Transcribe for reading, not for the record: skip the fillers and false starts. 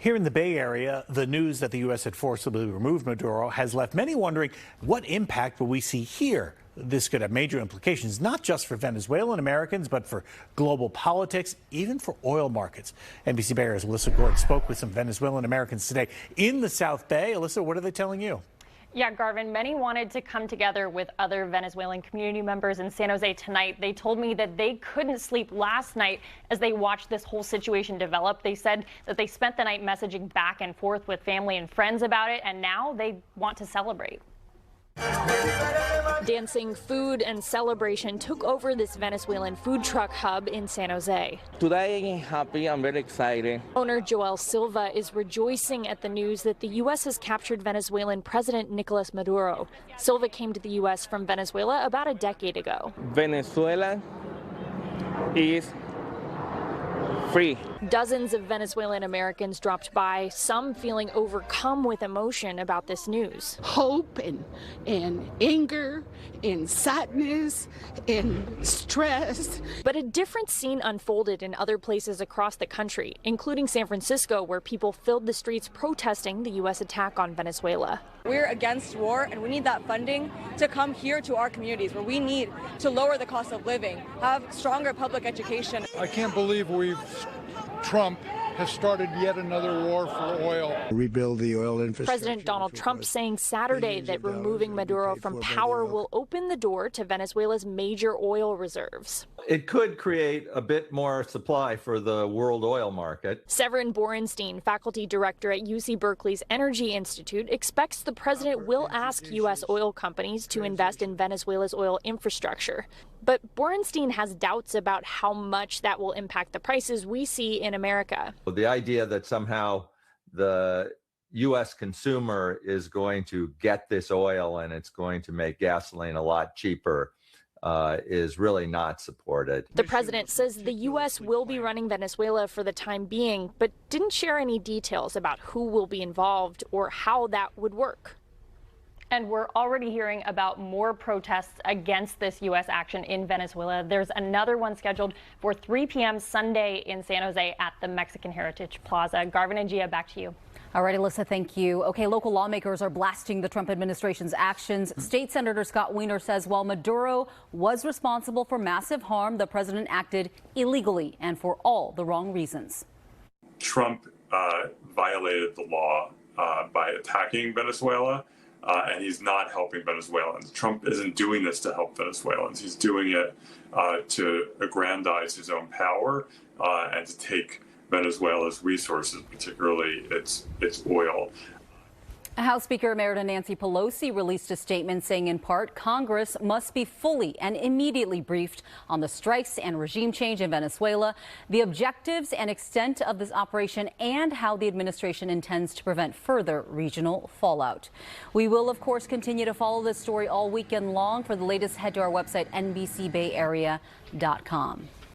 Here in the Bay Area, the news that the U.S. had forcibly removed Maduro has left many wondering what impact will we see here. This could have major implications, not just for Venezuelan Americans, but for global politics, even for oil markets. NBC Bay Area's Alyssa Gordon spoke with some Venezuelan Americans today in the South Bay. Alyssa, what are they telling you? Yeah, Garvin, many wanted to come together with other Venezuelan community members in San Jose tonight. They told me that they couldn't sleep last night as they watched this whole situation develop. They said that they spent the night messaging back and forth with family and friends about it, and now they want to celebrate. Dancing, food, and celebration took over this Venezuelan food truck hub in San Jose. Today I'm happy, I'm very excited. Owner Joel Silva is rejoicing at the news that the U.S. has captured Venezuelan President Nicolas Maduro. Silva came to the U.S. from Venezuela about a decade ago. Venezuela is free. Dozens of Venezuelan Americans dropped by, some feeling overcome with emotion about this news. Hope and anger and sadness and stress. But a different scene unfolded in other places across the country, including San Francisco, where people filled the streets protesting the U.S. attack on Venezuela. We're against war, and we need that funding to come here to our communities, where we need to lower the cost of living, have stronger public education. I can't believe Trump has started yet another war for oil. Rebuild the oil infrastructure. President Donald Trump saying Saturday that removing Maduro from power will open the door to Venezuela's major oil reserves. It could create a bit more supply for the world oil market. Severin Borenstein, faculty director at UC Berkeley's Energy Institute, expects the president will ask U.S. oil companies to invest in Venezuela's oil infrastructure. But Borenstein has doubts about how much that will impact the prices we see in America. The idea that somehow the U.S. consumer is going to get this oil and it's going to make gasoline a lot cheaper is really not supported. The president says the U.S. will be running Venezuela for the time being, but didn't share any details about who will be involved or how that would work. And we're already hearing about more protests against this U.S. action in Venezuela. There's another one scheduled for 3 p.m. Sunday in San Jose at the Mexican Heritage Plaza. Garvin and Gia, back to you. All right, Alyssa, thank you. Okay, local lawmakers are blasting the Trump administration's actions. State Senator Scott Wiener says while Maduro was responsible for massive harm, the president acted illegally and for all the wrong reasons. Trump violated the law by attacking Venezuela. And he's not helping Venezuelans. Trump isn't doing this to help Venezuelans. He's doing it to aggrandize his own power and to take Venezuela's resources, particularly its oil. House Speaker Emerita Nancy Pelosi released a statement saying in part Congress must be fully and immediately briefed on the strikes and regime change in Venezuela, the objectives and extent of this operation, and how the administration intends to prevent further regional fallout. We will, of course, continue to follow this story all weekend long. For the latest, head to our website, NBCBayArea.com.